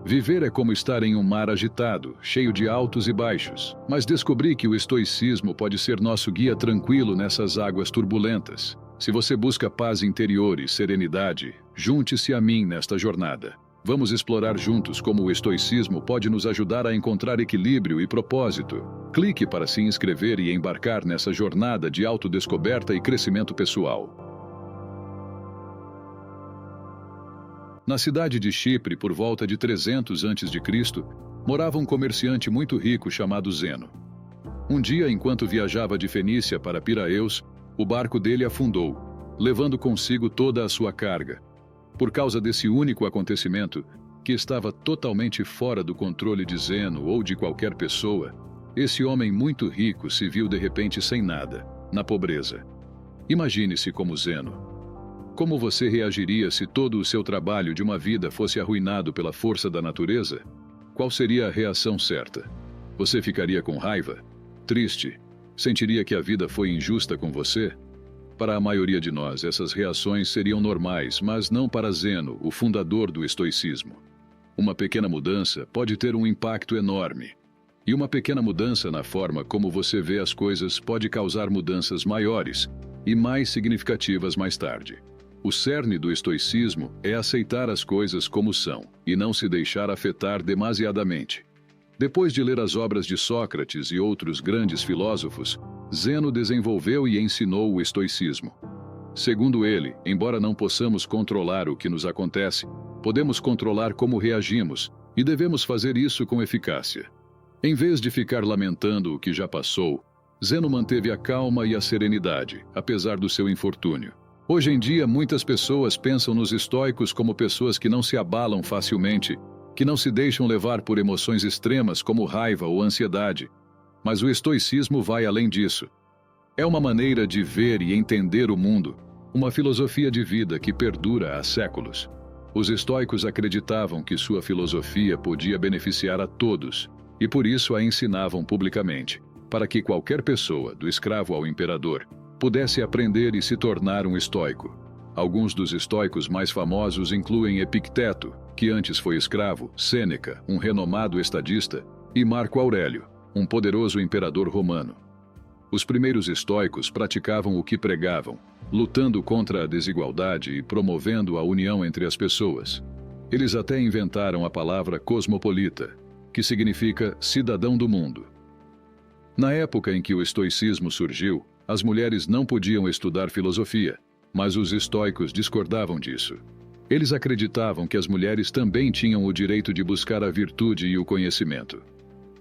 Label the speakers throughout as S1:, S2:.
S1: Viver é como estar em um mar agitado, cheio de altos e baixos, mas descobri que o estoicismo pode ser nosso guia tranquilo nessas águas turbulentas. Se você busca paz interior e serenidade, junte-se a mim nesta jornada. Vamos explorar juntos como o estoicismo pode nos ajudar a encontrar equilíbrio e propósito. Clique para se inscrever e embarcar nessa jornada de autodescoberta e crescimento pessoal. Na cidade de Chipre, por volta de 300 a.C., morava um comerciante muito rico chamado Zeno. Um dia, enquanto viajava de Fenícia para Piraeus, o barco dele afundou, levando consigo toda a sua carga. Por causa desse único acontecimento, que estava totalmente fora do controle de Zeno ou de qualquer pessoa, esse homem muito rico se viu de repente sem nada, na pobreza. Imagine-se como Zeno. Como você reagiria se todo o seu trabalho de uma vida fosse arruinado pela força da natureza? Qual seria a reação certa? Você ficaria com raiva? Triste? Sentiria que a vida foi injusta com você? Para a maioria de nós, essas reações seriam normais, mas não para Zeno, o fundador do estoicismo. Uma pequena mudança pode ter um impacto enorme. E uma pequena mudança na forma como você vê as coisas pode causar mudanças maiores e mais significativas mais tarde. O cerne do estoicismo é aceitar as coisas como são e não se deixar afetar demasiadamente. Depois de ler as obras de Sócrates e outros grandes filósofos, Zeno desenvolveu e ensinou o estoicismo. Segundo ele, embora não possamos controlar o que nos acontece, podemos controlar como reagimos e devemos fazer isso com eficácia. Em vez de ficar lamentando o que já passou, Zeno manteve a calma e a serenidade, apesar do seu infortúnio. Hoje em dia, muitas pessoas pensam nos estoicos como pessoas que não se abalam facilmente, que não se deixam levar por emoções extremas como raiva ou ansiedade. Mas o estoicismo vai além disso. É uma maneira de ver e entender o mundo, uma filosofia de vida que perdura há séculos. Os estoicos acreditavam que sua filosofia podia beneficiar a todos, e por isso a ensinavam publicamente, para que qualquer pessoa, do escravo ao imperador, pudesse aprender e se tornar um estoico. Alguns dos estoicos mais famosos incluem Epicteto, que antes foi escravo, Sêneca, um renomado estadista, e Marco Aurélio, um poderoso imperador romano. Os primeiros estoicos praticavam o que pregavam, lutando contra a desigualdade e promovendo a união entre as pessoas. Eles até inventaram a palavra cosmopolita, que significa cidadão do mundo. Na época em que o estoicismo surgiu, as mulheres não podiam estudar filosofia, mas os estoicos discordavam disso. Eles acreditavam que as mulheres também tinham o direito de buscar a virtude e o conhecimento.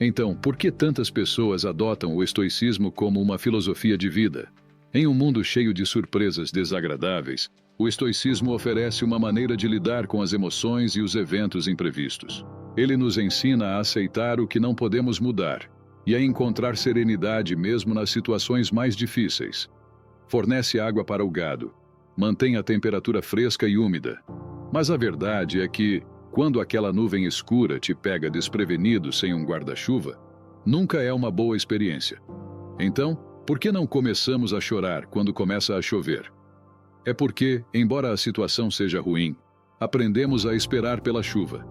S1: Então, por que tantas pessoas adotam o estoicismo como uma filosofia de vida? Em um mundo cheio de surpresas desagradáveis, o estoicismo oferece uma maneira de lidar com as emoções e os eventos imprevistos. Ele nos ensina a aceitar o que não podemos mudar e a encontrar serenidade mesmo nas situações mais difíceis. Fornece água para o gado, mantém a temperatura fresca e úmida. Mas a verdade é que, quando aquela nuvem escura te pega desprevenido sem um guarda-chuva, nunca é uma boa experiência. Então, por que não começamos a chorar quando começa a chover? É porque, embora a situação seja ruim, aprendemos a esperar pela chuva.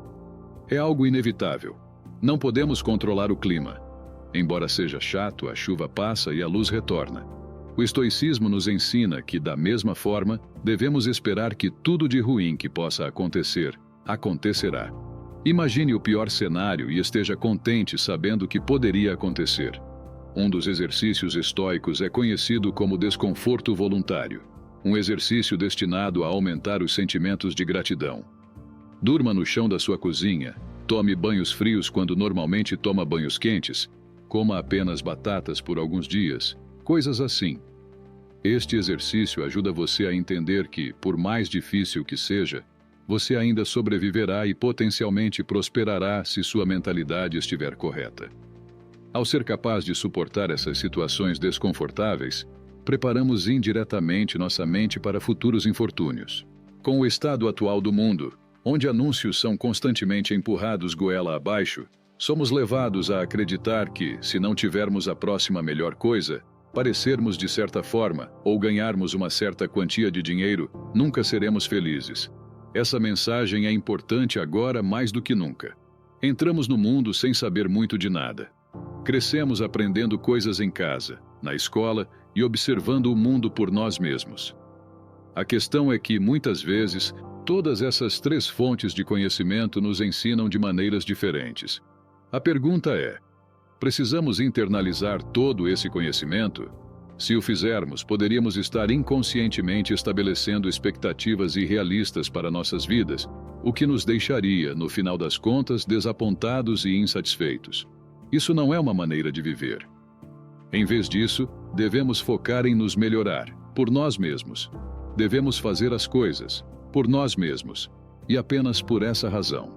S1: É algo inevitável. Não podemos controlar o clima. Embora seja chato, a chuva passa e a luz retorna. O estoicismo nos ensina que, da mesma forma, devemos esperar que tudo de ruim que possa acontecer, acontecerá. Imagine o pior cenário e esteja contente sabendo que poderia acontecer. Um dos exercícios estoicos é conhecido como desconforto voluntário, um exercício destinado a aumentar os sentimentos de gratidão. Durma no chão da sua cozinha, tome banhos frios quando normalmente toma banhos quentes, coma apenas batatas por alguns dias, coisas assim. Este exercício ajuda você a entender que, por mais difícil que seja, você ainda sobreviverá e potencialmente prosperará se sua mentalidade estiver correta. Ao ser capaz de suportar essas situações desconfortáveis, preparamos indiretamente nossa mente para futuros infortúnios. Com o estado atual do mundo, onde anúncios são constantemente empurrados goela abaixo, somos levados a acreditar que, se não tivermos a próxima melhor coisa, parecermos de certa forma, ou ganharmos uma certa quantia de dinheiro, nunca seremos felizes. Essa mensagem é importante agora mais do que nunca. Entramos no mundo sem saber muito de nada. Crescemos aprendendo coisas em casa, na escola e observando o mundo por nós mesmos. A questão é que, muitas vezes, todas essas três fontes de conhecimento nos ensinam de maneiras diferentes. A pergunta é: precisamos internalizar todo esse conhecimento? Se o fizermos, poderíamos estar inconscientemente estabelecendo expectativas irrealistas para nossas vidas, o que nos deixaria, no final das contas, desapontados e insatisfeitos. Isso não é uma maneira de viver. Em vez disso, devemos focar em nos melhorar, por nós mesmos. Devemos fazer as coisas, por nós mesmos, e apenas por essa razão.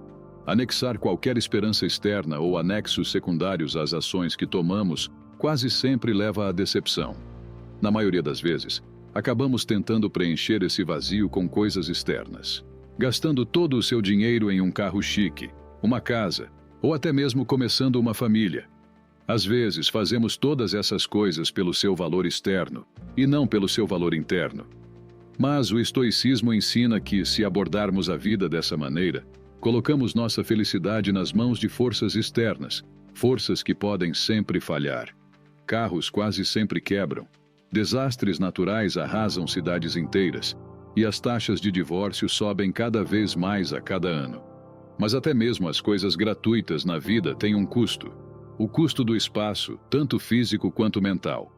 S1: Anexar qualquer esperança externa ou anexos secundários às ações que tomamos quase sempre leva à decepção. Na maioria das vezes, acabamos tentando preencher esse vazio com coisas externas, gastando todo o seu dinheiro em um carro chique, uma casa, ou até mesmo começando uma família. Às vezes, fazemos todas essas coisas pelo seu valor externo, e não pelo seu valor interno. Mas o estoicismo ensina que, se abordarmos a vida dessa maneira, colocamos nossa felicidade nas mãos de forças externas, forças que podem sempre falhar. Carros quase sempre quebram. Desastres naturais arrasam cidades inteiras, e as taxas de divórcio sobem cada vez mais a cada ano. Mas até mesmo as coisas gratuitas na vida têm um custo. O custo do espaço, tanto físico quanto mental.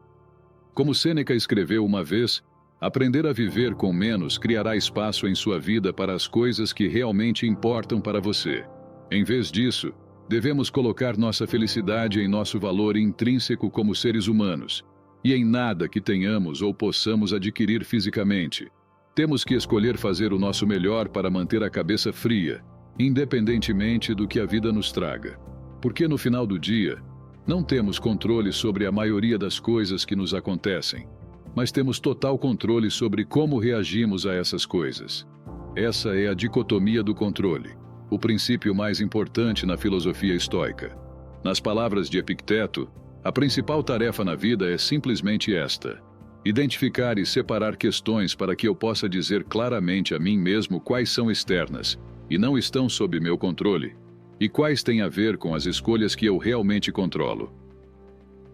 S1: Como Sêneca escreveu uma vez, aprender a viver com menos criará espaço em sua vida para as coisas que realmente importam para você. Em vez disso, devemos colocar nossa felicidade em nosso valor intrínseco como seres humanos, e em nada que tenhamos ou possamos adquirir fisicamente. Temos que escolher fazer o nosso melhor para manter a cabeça fria, independentemente do que a vida nos traga. Porque no final do dia, não temos controle sobre a maioria das coisas que nos acontecem, mas temos total controle sobre como reagimos a essas coisas. Essa é a dicotomia do controle, o princípio mais importante na filosofia estoica. Nas palavras de Epicteto, a principal tarefa na vida é simplesmente esta: identificar e separar questões para que eu possa dizer claramente a mim mesmo quais são externas e não estão sob meu controle, e quais têm a ver com as escolhas que eu realmente controlo.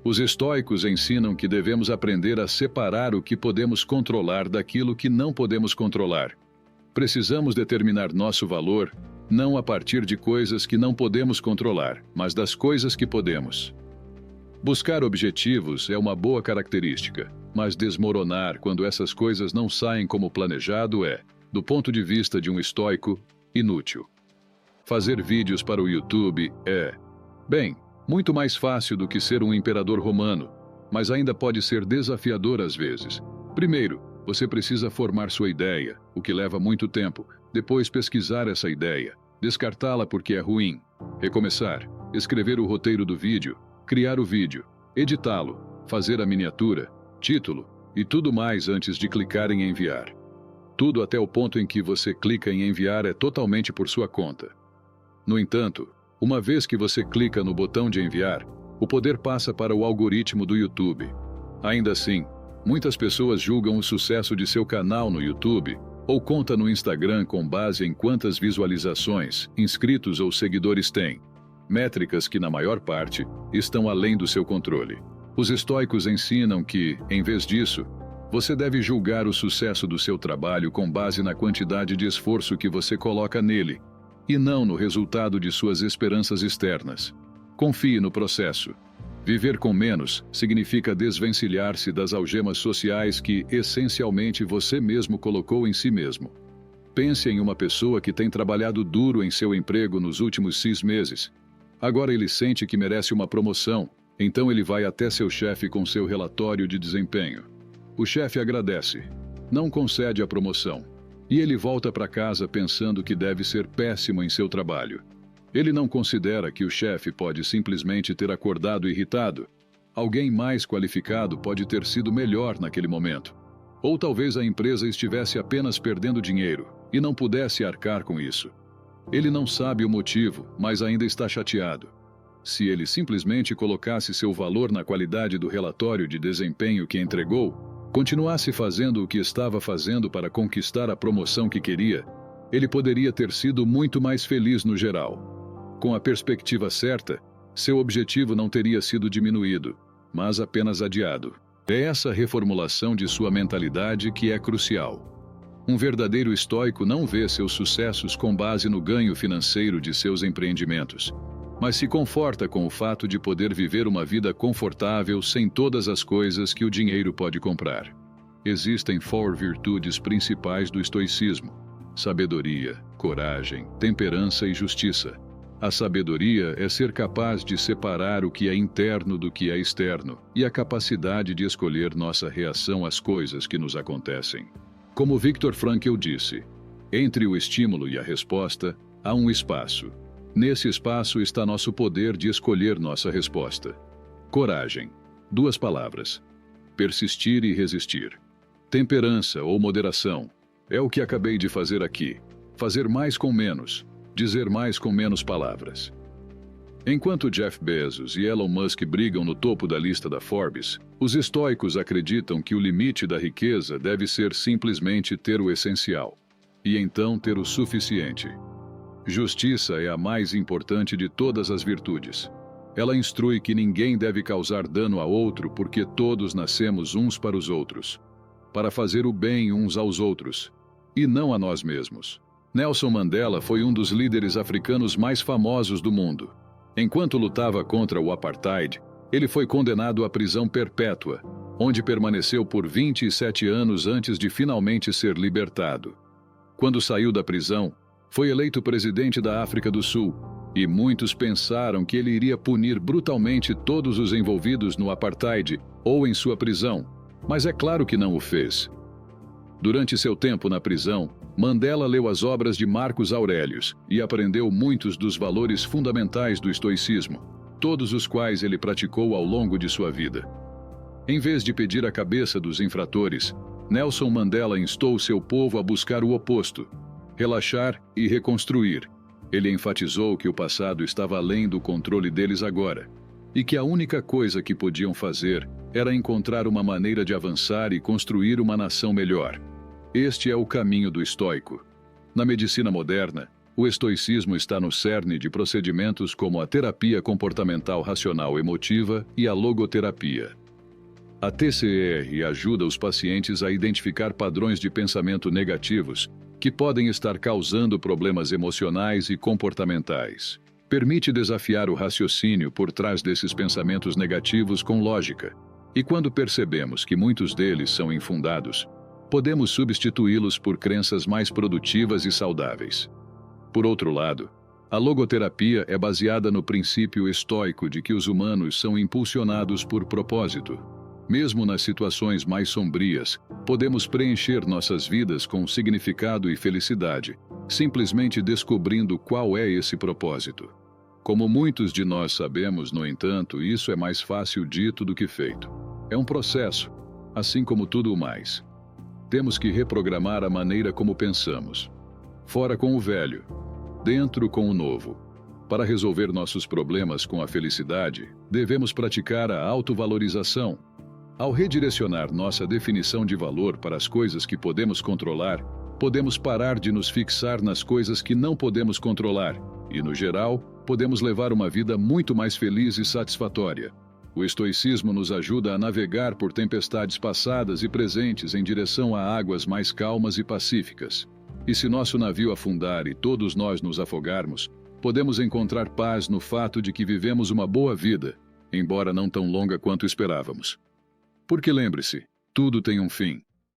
S1: Os estoicos ensinam que devemos aprender a separar o que podemos controlar daquilo que não podemos controlar. Precisamos determinar nosso valor, não a partir de coisas que não podemos controlar, mas das coisas que podemos. Buscar objetivos é uma boa característica, mas desmoronar quando essas coisas não saem como planejado é, do ponto de vista de um estoico, inútil. Fazer vídeos para o YouTube é, bem, muito mais fácil do que ser um imperador romano, mas ainda pode ser desafiador às vezes. Primeiro, você precisa formar sua ideia, o que leva muito tempo, depois pesquisar essa ideia, descartá-la porque é ruim, recomeçar, escrever o roteiro do vídeo, criar o vídeo, editá-lo, fazer a miniatura, título e tudo mais antes de clicar em enviar. Tudo até o ponto em que você clica em enviar é totalmente por sua conta. No entanto, uma vez que você clica no botão de enviar, o poder passa para o algoritmo do YouTube. Ainda assim, muitas pessoas julgam o sucesso de seu canal no YouTube ou conta no Instagram com base em quantas visualizações, inscritos ou seguidores tem. Métricas que, na maior parte, estão além do seu controle. Os estoicos ensinam que, em vez disso, você deve julgar o sucesso do seu trabalho com base na quantidade de esforço que você coloca nele, e não no resultado de suas esperanças externas. Confie no processo. Viver com menos significa desvencilhar-se das algemas sociais que, essencialmente, você mesmo colocou em si mesmo. Pense em uma pessoa que tem trabalhado duro em seu emprego nos últimos 6 meses. Agora ele sente que merece uma promoção, então ele vai até seu chefe com seu relatório de desempenho. O chefe agradece, não concede a promoção, e ele volta para casa pensando que deve ser péssimo em seu trabalho. Ele não considera que o chefe pode simplesmente ter acordado irritado. Alguém mais qualificado pode ter sido melhor naquele momento. Ou talvez a empresa estivesse apenas perdendo dinheiro e não pudesse arcar com isso. Ele não sabe o motivo, mas ainda está chateado. Se ele simplesmente colocasse seu valor na qualidade do relatório de desempenho que entregou, continuasse fazendo o que estava fazendo para conquistar a promoção que queria, ele poderia ter sido muito mais feliz no geral. com a perspectiva certa, seu objetivo não teria sido diminuído, mas apenas adiado. É essa reformulação de sua mentalidade que é crucial. Um verdadeiro estoico não vê seus sucessos com base no ganho financeiro de seus empreendimentos, mas se conforta com o fato de poder viver uma vida confortável sem todas as coisas que o dinheiro pode comprar. Existem 4 virtudes principais do estoicismo: sabedoria, coragem, temperança e justiça. A sabedoria é ser capaz de separar o que é interno do que é externo e a capacidade de escolher nossa reação às coisas que nos acontecem. Como Viktor Frankl disse, entre o estímulo e a resposta, há um espaço. Nesse espaço está nosso poder de escolher nossa resposta. Coragem. 2 palavras. Persistir e resistir. Temperança ou moderação. É o que acabei de fazer aqui. Fazer mais com menos. Dizer mais com menos palavras. Enquanto Jeff Bezos e Elon Musk brigam no topo da lista da Forbes, os estoicos acreditam que o limite da riqueza deve ser simplesmente ter o essencial, e então ter o suficiente. Justiça é a mais importante de todas as virtudes. Ela instrui que ninguém deve causar dano a outro porque todos nascemos uns para os outros, para fazer o bem uns aos outros, e não a nós mesmos. Nelson Mandela foi um dos líderes africanos mais famosos do mundo. Enquanto lutava contra o apartheid, ele foi condenado à prisão perpétua, onde permaneceu por 27 anos antes de finalmente ser libertado. Quando saiu da prisão, foi eleito presidente da África do Sul, e muitos pensaram que ele iria punir brutalmente todos os envolvidos no apartheid ou em sua prisão, mas é claro que não o fez. Durante seu tempo na prisão, Mandela leu as obras de Marcos Aurelius e aprendeu muitos dos valores fundamentais do estoicismo, todos os quais ele praticou ao longo de sua vida. Em vez de pedir a cabeça dos infratores, Nelson Mandela instou seu povo a buscar o oposto: relaxar e reconstruir. Ele enfatizou que o passado estava além do controle deles agora, e que a única coisa que podiam fazer era encontrar uma maneira de avançar e construir uma nação melhor. Este é o caminho do estoico. Na medicina moderna, o estoicismo está no cerne de procedimentos como a terapia comportamental racional emotiva e a logoterapia. A TCR ajuda os pacientes a identificar padrões de pensamento negativos que podem estar causando problemas emocionais e comportamentais. Permite desafiar o raciocínio por trás desses pensamentos negativos com lógica. E quando percebemos que muitos deles são infundados, podemos substituí-los por crenças mais produtivas e saudáveis. Por outro lado, a logoterapia é baseada no princípio estoico de que os humanos são impulsionados por propósito. Mesmo nas situações mais sombrias, podemos preencher nossas vidas com significado e felicidade, simplesmente descobrindo qual é esse propósito. Como muitos de nós sabemos, no entanto, isso é mais fácil dito do que feito. É um processo, assim como tudo o mais. Temos que reprogramar a maneira como pensamos. Fora com o velho, dentro com o novo. Para resolver nossos problemas com a felicidade, devemos praticar a autovalorização. Ao redirecionar nossa definição de valor para as coisas que podemos controlar, podemos parar de nos fixar nas coisas que não podemos controlar e, no geral, podemos levar uma vida muito mais feliz e satisfatória. O estoicismo nos ajuda a navegar por tempestades passadas e presentes em direção a águas mais calmas e pacíficas. E se nosso navio afundar e todos nós nos afogarmos, podemos encontrar paz no fato de que vivemos uma boa vida, embora não tão longa quanto esperávamos. Porque lembre-se, tudo tem um fim.